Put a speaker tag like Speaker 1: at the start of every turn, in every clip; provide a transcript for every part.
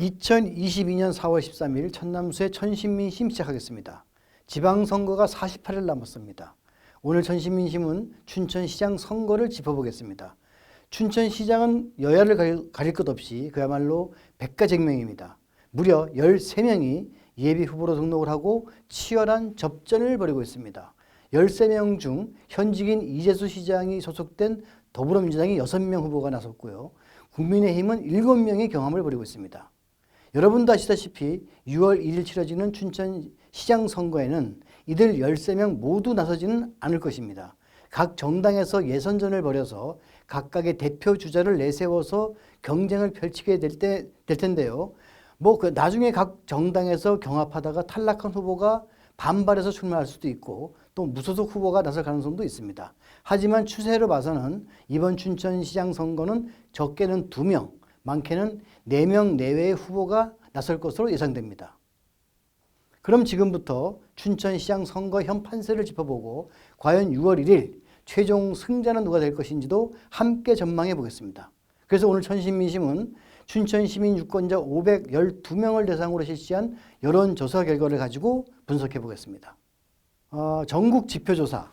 Speaker 1: 2022년 4월 13일 천남수의 천신민심 시작하겠습니다. 지방선거가 48일 남았습니다. 오늘 천신민심은 춘천시장 선거를 짚어보겠습니다. 춘천시장은 여야를 가릴 것 없이 그야말로 백가쟁명입니다. 무려 13명이 예비후보로 등록을 하고 치열한 접전을 벌이고 있습니다. 13명 중 현직인 이재수 시장이 소속된 더불어민주당이 6명 후보가 나섰고요. 국민의힘은 7명이 경합을 벌이고 있습니다. 여러분도 아시다시피 6월 1일 치러지는 춘천시장 선거에는 이들 13명 모두 나서지는 않을 것입니다. 각 정당에서 예선전을 벌여서 각각의 대표 주자를 내세워서 경쟁을 펼치게 될 텐데요. 나중에 각 정당에서 경합하다가 탈락한 후보가 반발해서 출마할 수도 있고 또 무소속 후보가 나설 가능성도 있습니다. 하지만 추세로 봐서는 이번 춘천시장 선거는 적게는 2명, 많게는 4명 내외의 후보가 나설 것으로 예상됩니다. 그럼 지금부터 춘천시장 선거 현 판세를 짚어보고 과연 6월 1일 최종 승자는 누가 될 것인지도 함께 전망해 보겠습니다. 그래서 오늘 천신민심은 춘천시민 유권자 512명을 대상으로 실시한 여론조사 결과를 가지고 분석해 보겠습니다. 전국 지표조사,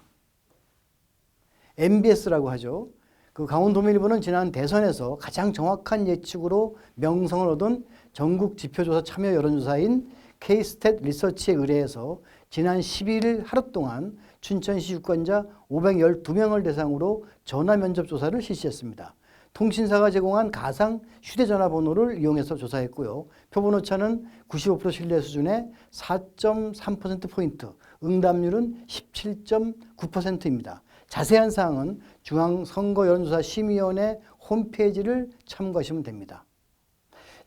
Speaker 1: MBS라고 하죠. 강원도민일보는 지난 대선에서 가장 정확한 예측으로 명성을 얻은 전국 지표조사 참여 여론조사인 K-스탯 리서치에 의뢰해서 지난 11일 하루 동안 춘천시 유권자 512명을 대상으로 전화 면접 조사를 실시했습니다. 통신사가 제공한 가상 휴대전화번호를 이용해서 조사했고요. 표본오차는 95% 신뢰 수준의 4.3%포인트, 응답률은 17.9%입니다. 자세한 사항은 중앙선거여론조사심의위원회 홈페이지를 참고하시면 됩니다.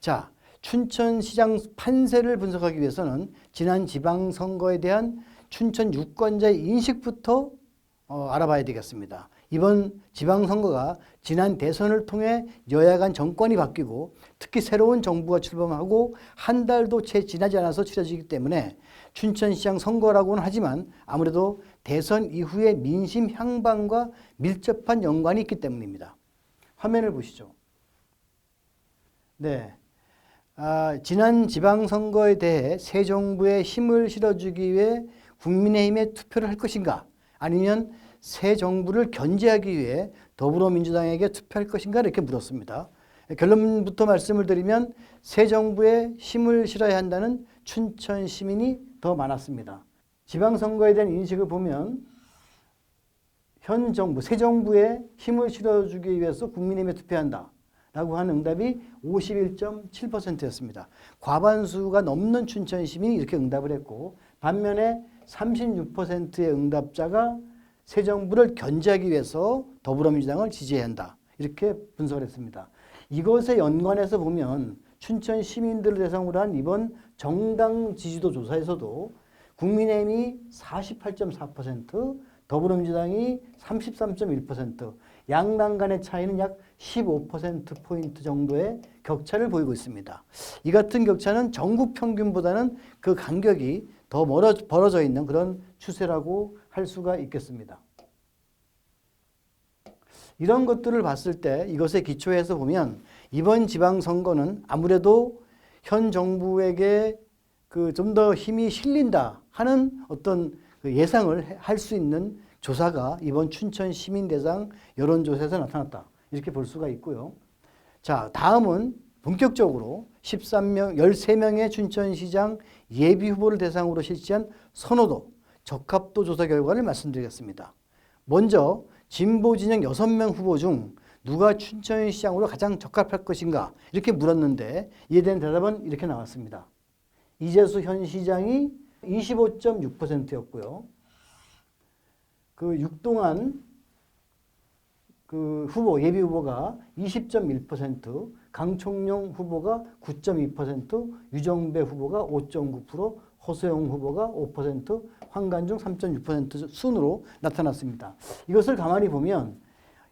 Speaker 1: 자, 춘천시장 판세를 분석하기 위해서는 지난 지방선거에 대한 춘천 유권자의 인식부터 알아봐야 되겠습니다. 이번 지방선거가 지난 대선을 통해 여야 간 정권이 바뀌고 특히 새로운 정부가 출범하고 한 달도 채 지나지 않아서 치러지기 때문에 춘천시장 선거라고는 하지만 아무래도 대선 이후의 민심 향방과 밀접한 연관이 있기 때문입니다. 화면을 보시죠. 네, 지난 지방선거에 대해 새 정부에 힘을 실어주기 위해 국민의힘에 투표를 할 것인가 아니면 새 정부를 견제하기 위해 더불어민주당에게 투표할 것인가 이렇게 물었습니다. 결론부터 말씀을 드리면 새 정부에 힘을 실어야 한다는 춘천 시민이 더 많았습니다. 지방선거에 대한 인식을 보면 현 정부, 새 정부에 힘을 실어주기 위해서 국민의힘에 투표한다 라고 하는 응답이 51.7%였습니다. 과반수가 넘는 춘천 시민이 이렇게 응답을 했고 반면에 36%의 응답자가 새 정부를 견제하기 위해서 더불어민주당을 지지해야 한다. 이렇게 분석을 했습니다. 이것에 연관해서 보면 춘천 시민들을 대상으로 한 이번 정당 지지도 조사에서도 국민의힘이 48.4%, 더불어민주당이 33.1%, 양당 간의 차이는 약 15%포인트 정도의 격차를 보이고 있습니다. 이 같은 격차는 전국 평균보다는 그 간격이 더 벌어져 있는 그런 추세라고 할 수가 있겠습니다. 이런 것들을 봤을 때 이것에 기초해서 보면 이번 지방선거는 아무래도 현 정부에게 좀 더 힘이 실린다 하는 어떤 예상을 할 수 있는 조사가 이번 춘천 시민대상 여론조사에서 나타났다. 이렇게 볼 수가 있고요. 자, 다음은 본격적으로 13명의 춘천시장 예비후보를 대상으로 실시한 선호도, 적합도 조사 결과를 말씀드리겠습니다. 먼저 진보진영 6명 후보 중 누가 춘천시장으로 가장 적합할 것인가 이렇게 물었는데 이에 대한 대답은 이렇게 나왔습니다. 이재수 현 시장이 25.6%였고요. 육동안 후보, 예비후보가 20.1%, 강총룡 후보가 9.2%, 유정배 후보가 5.9%, 허소영 후보가 5%, 황관중 3.6% 순으로 나타났습니다. 이것을 가만히 보면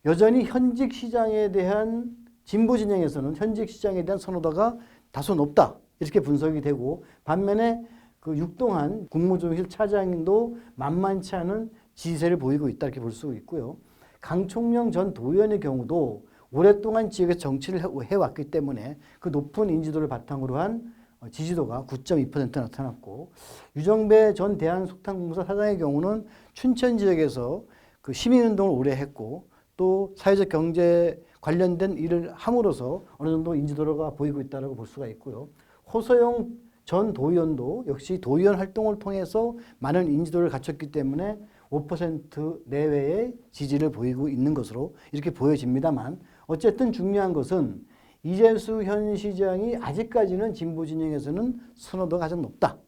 Speaker 1: 여전히 현직 시장에 대한 진보 진영에서는 현직 시장에 대한 선호도가 다소 높다. 이렇게 분석이 되고 반면에 육동한 국무조실 차장도 만만치 않은 지지세를 보이고 있다. 이렇게 볼 수 있고요. 강총룡 전 도의원의 경우도 오랫동안 지역에서 정치를 해왔기 때문에 그 높은 인지도를 바탕으로 한 지지도가 9.2% 나타났고, 유정배 전 대한석탄공사 사장의 경우는 춘천 지역에서 그 시민운동을 오래 했고 또 사회적 경제 관련된 일을 함으로써 어느 정도 인지도가 보이고 있다고 볼 수가 있고요. 호소영 전 도의원도 역시 도의원 활동을 통해서 많은 인지도를 갖췄기 때문에 5% 내외의 지지를 보이고 있는 것으로 이렇게 보여집니다만, 어쨌든 중요한 것은 이재수 현 시장이 아직까지는 진보 진영에서는 선호도가 가장 높다.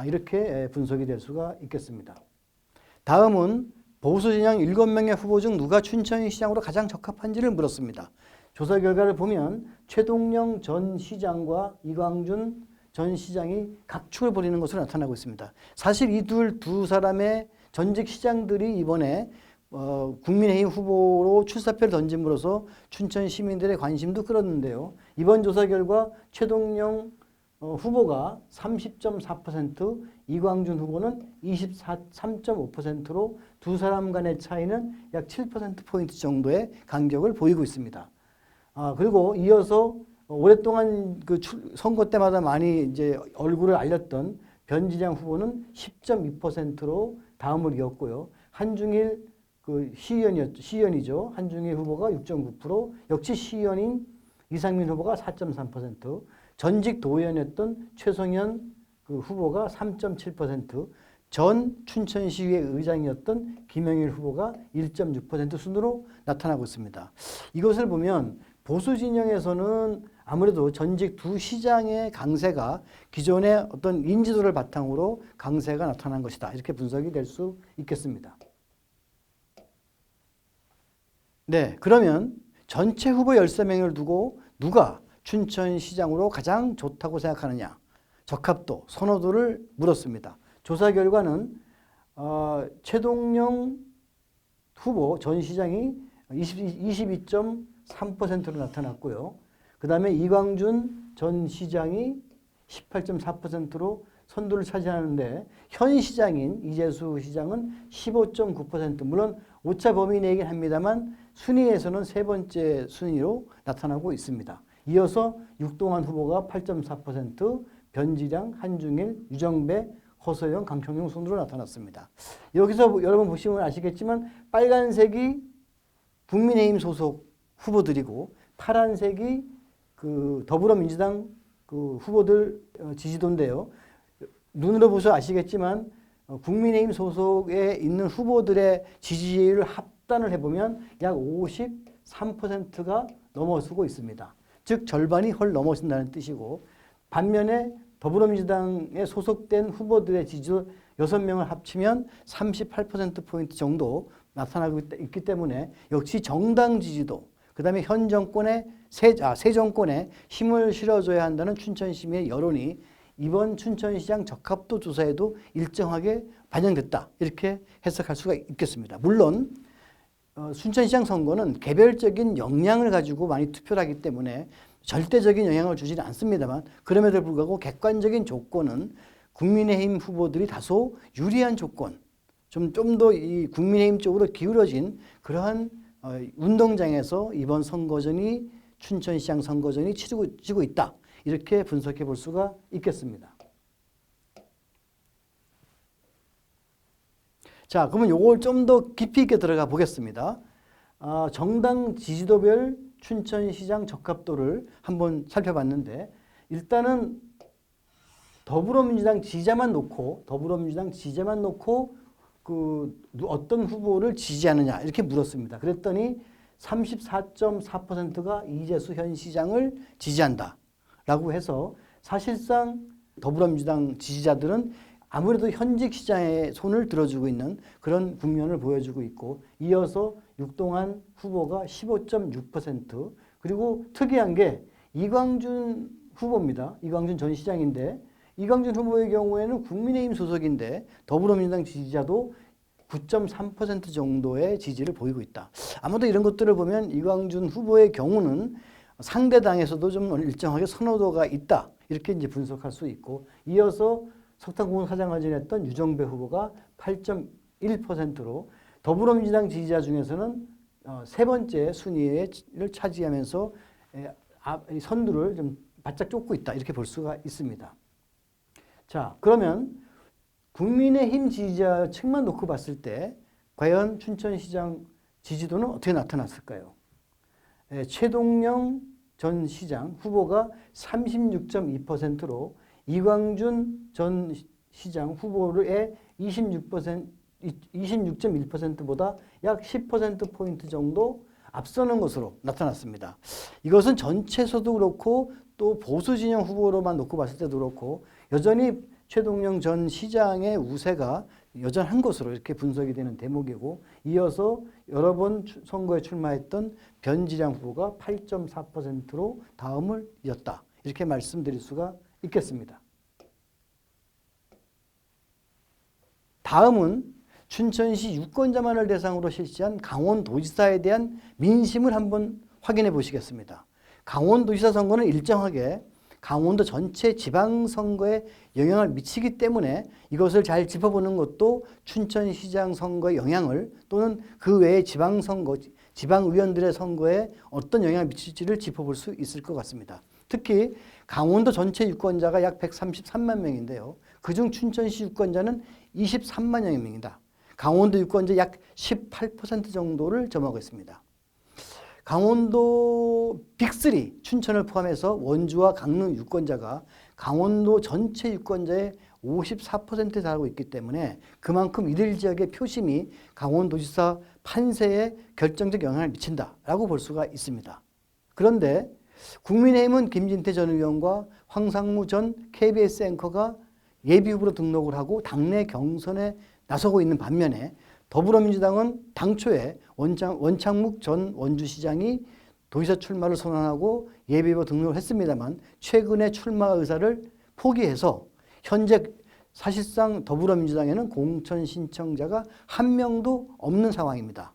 Speaker 1: 이렇게 분석이 될 수가 있겠습니다. 다음은 보수 진영 7명의 후보 중 누가 춘천시장으로 가장 적합한지를 물었습니다. 조사 결과를 보면 최동영 전 시장과 이광준 전 시장이 각축을 벌이는 것으로 나타나고 있습니다. 사실 이 두 사람의 전직 시장들이 이번에 국민의힘 후보로 출사표를 던짐으로써 춘천 시민들의 관심도 끌었는데요. 이번 조사 결과 최동영 후보가 30.4%, 이광준 후보는 23.5%로 두 사람 간의 차이는 약 7%포인트 정도의 간격을 보이고 있습니다. 그리고 이어서 오랫동안 그 선거 때마다 많이 이제 얼굴을 알렸던 변진양 후보는 10.2%로 다음을 이었고요. 한중일 그 시의원이죠. 한중일 후보가 6.9%, 역시 시의원인 이상민 후보가 4.3%, 전직 도의원이었던 최성현 그 후보가 3.7%, 전 춘천시의회 의장이었던 김영일 후보가 1.6% 순으로 나타나고 있습니다. 이것을 보면 보수 진영에서는 아무래도 전직 두 시장의 강세가 기존의 어떤 인지도를 바탕으로 강세가 나타난 것이다. 이렇게 분석이 될 수 있겠습니다. 네, 그러면 전체 후보 13명을 두고 누가 춘천시장으로 가장 좋다고 생각하느냐, 적합도, 선호도를 물었습니다. 조사 결과는 최동영 후보 전 시장이 22.3%로 나타났고요. 그 다음에 이광준 전 시장이 18.4%로 선두를 차지하는데, 현 시장인 이재수 시장은 15.9%, 물론 오차 범위 내긴 합니다만 순위에서는 세 번째 순위로 나타나고 있습니다. 이어서 육동환 후보가 8.4%, 변지량, 한중일, 유정배, 허소영, 강청용 순으로 나타났습니다. 여기서 여러분 보시면 아시겠지만 빨간색이 국민의힘 소속 후보들이고 파란색이 그 더불어민주당 그 후보들 지지도인데요. 눈으로 보셔 아시겠지만 국민의힘 소속에 있는 후보들의 지지율을 합단을 해보면 약 53%가 넘어서고 있습니다. 즉 절반이 헐 넘어선다는 뜻이고, 반면에 더불어민주당에 소속된 후보들의 지지도 6명을 합치면 38%포인트 정도 나타나고 있기 때문에 역시 정당 지지도, 그 다음에 현 정권의 새 정권에 힘을 실어줘야 한다는 춘천 시민의 여론이 이번 춘천시장 적합도 조사에도 일정하게 반영됐다. 이렇게 해석할 수가 있겠습니다. 물론 춘천시장 선거는 개별적인 역량을 가지고 많이 투표를 하기 때문에 절대적인 영향을 주지는 않습니다만, 그럼에도 불구하고 객관적인 조건은 국민의힘 후보들이 다소 유리한 조건, 좀 더 이 국민의힘 쪽으로 기울어진 그러한 운동장에서 이번 선거전이 춘천시장 선거전이 치러지고 있다. 이렇게 분석해 볼 수가 있겠습니다. 자, 그러면 요걸 좀 더 깊이 있게 들어가 보겠습니다. 정당 지지도별 춘천시장 적합도를 한번 살펴봤는데, 일단은 더불어민주당 지지자만 놓고 그 어떤 후보를 지지하느냐 이렇게 물었습니다. 그랬더니 34.4%가 이재수 현 시장을 지지한다 라고 해서, 사실상 더불어민주당 지지자들은 아무래도 현직 시장에 손을 들어주고 있는 그런 국면을 보여주고 있고, 이어서 육동환 후보가 15.6%, 그리고 특이한 게 이광준 후보입니다. 이광준 전 시장인데, 이광준 후보의 경우에는 국민의힘 소속인데 더불어민주당 지지자도 9.3% 정도의 지지를 보이고 있다. 아무도 이런 것들을 보면 이광준 후보의 경우는 상대 당에서도 좀 일정하게 선호도가 있다. 이렇게 이제 분석할 수 있고, 이어서 석탄공사 사장을 지냈던 유정배 후보가 8.1%로 더불어민주당 지지자 중에서는 세 번째 순위를 차지하면서 이 선두를 좀 바짝 쫓고 있다. 이렇게 볼 수가 있습니다. 자, 그러면 국민의힘 지지자 측만 놓고 봤을 때 과연 춘천시장 지지도는 어떻게 나타났을까요? 최동영 전 시장 후보가 36.2%로 이광준 전 시장 후보의 26.1%보다 약 10%포인트 정도 앞서는 것으로 나타났습니다. 이것은 전체에서도 그렇고 또 보수 진영 후보로만 놓고 봤을 때도 그렇고 여전히 최동영 전 시장의 우세가 여전한 것으로 이렇게 분석이 되는 대목이고, 이어서 여러 번 선거에 출마했던 변지량 후보가 8.4%로 다음을 이었다. 이렇게 말씀드릴 수가 있겠습니다. 다음은 춘천시 유권자만을 대상으로 실시한 강원도지사에 대한 민심을 한번 확인해 보시겠습니다. 강원도지사 선거는 일정하게 강원도 전체 지방선거에 영향을 미치기 때문에 이것을 잘 짚어보는 것도 춘천시장 선거의 영향을 또는 그 외의 지방선거, 지방의원들의 선거에 어떤 영향을 미칠지를 짚어볼 수 있을 것 같습니다. 특히 강원도 전체 유권자가 약 133만 명인데요. 그중 춘천시 유권자는 23만여 명입니다. 강원도 유권자 약 18% 정도를 점하고 있습니다. 강원도 빅3 춘천을 포함해서 원주와 강릉 유권자가 강원도 전체 유권자의 54%에 달하고 있기 때문에 그만큼 이들 지역의 표심이 강원도지사 판세에 결정적 영향을 미친다라고 볼 수가 있습니다. 그런데 국민의힘은 김진태 전 의원과 황상무 전 KBS 앵커가 예비후보로 등록을 하고 당내 경선에 나서고 있는 반면에 더불어민주당은 당초에 원창묵 전 원주시장이 도지사 출마를 선언하고 예비후보 등록을 했습니다만 최근에 출마 의사를 포기해서 현재 사실상 더불어민주당에는 공천 신청자가 한 명도 없는 상황입니다.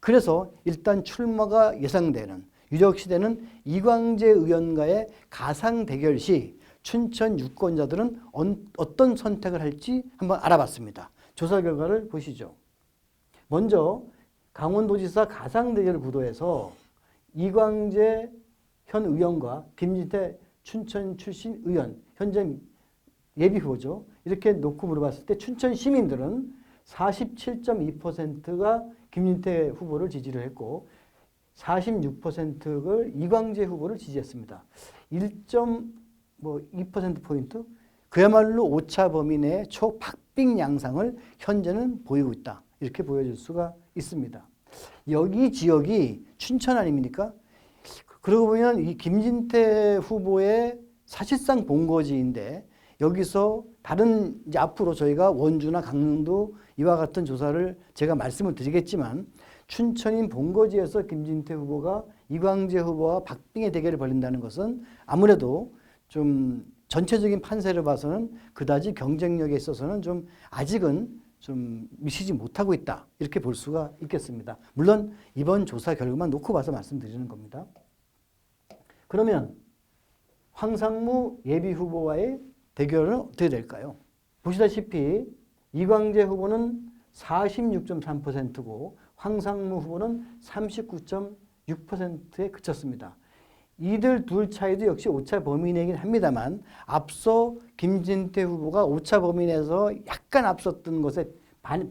Speaker 1: 그래서 일단 출마가 예상되는 유력시되는 이광재 의원과의 가상 대결 시 춘천 유권자들은 어떤 선택을 할지 한번 알아봤습니다. 조사 결과를 보시죠. 먼저 강원도지사 가상대결 구도에서 이광재 현 의원과 김진태 춘천 출신 의원, 현재 예비후보죠. 이렇게 놓고 물어봤을 때 춘천 시민들은 47.2%가 김진태 후보를 지지를 했고 46%를 이광재 후보를 지지했습니다. 1.2%포인트? 그야말로 오차 범위 내의 초박빙 양상을 현재는 보이고 있다. 이렇게 보여줄 수가 있습니다. 여기 지역이 춘천 아닙니까? 그러고 보면 이 김진태 후보의 사실상 본거지인데 여기서 다른 이제 앞으로 저희가 원주나 강릉도 이와 같은 조사를 제가 말씀을 드리겠지만 춘천인 본거지에서 김진태 후보가 이광재 후보와 박빙의 대결을 벌린다는 것은 아무래도 좀 전체적인 판세를 봐서는 그다지 경쟁력에 있어서는 좀 아직은 좀 미치지 못하고 있다. 이렇게 볼 수가 있겠습니다. 물론 이번 조사 결과만 놓고 봐서 말씀드리는 겁니다. 그러면 황상무 예비후보와의 대결은 어떻게 될까요? 보시다시피 이광재 후보는 46.3%고 황상무 후보는 39.6%에 그쳤습니다. 이들 둘 차이도 역시 오차 범위 내긴 합니다만 앞서 김진태 후보가 오차 범위 내에서 약간 앞섰던 것에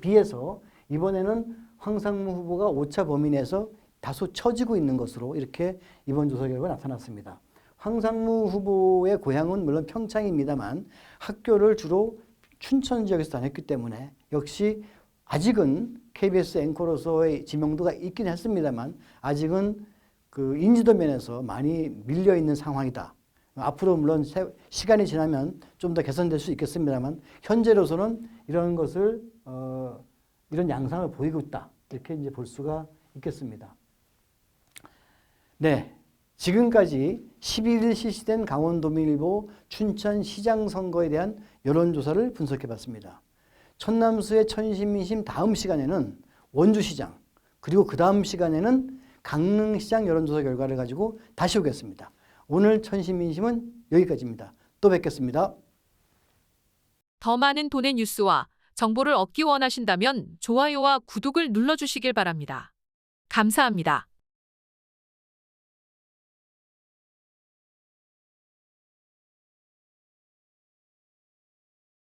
Speaker 1: 비해서 이번에는 황상무 후보가 오차 범위 내에서 다소 처지고 있는 것으로 이렇게 이번 조사 결과가 나타났습니다. 황상무 후보의 고향은 물론 평창입니다만 학교를 주로 춘천 지역에서 다녔기 때문에 역시 아직은 KBS 앵커로서의 지명도가 있긴 했습니다만 아직은 그 인지도 면에서 많이 밀려 있는 상황이다. 앞으로 물론 시간이 지나면 좀 더 개선될 수 있겠습니다만 현재로서는 이런 것을 이런 양상을 보이고 있다. 이렇게 이제 볼 수가 있겠습니다. 네, 지금까지 11일 실시된 강원도민일보 춘천시장 선거에 대한 여론조사를 분석해봤습니다. 천남수의 천시민심 다음 시간에는 원주시장 그리고 그 다음 시간에는 강릉시장 여론조사 결과를 가지고 다시 오겠습니다. 오늘 천시민심은 여기까지입니다. 또 뵙겠습니다.
Speaker 2: 더 많은 돈의 뉴스와 정보를 얻기 원하신다면 좋아요와 구독을 눌러주시길 바랍니다. 감사합니다.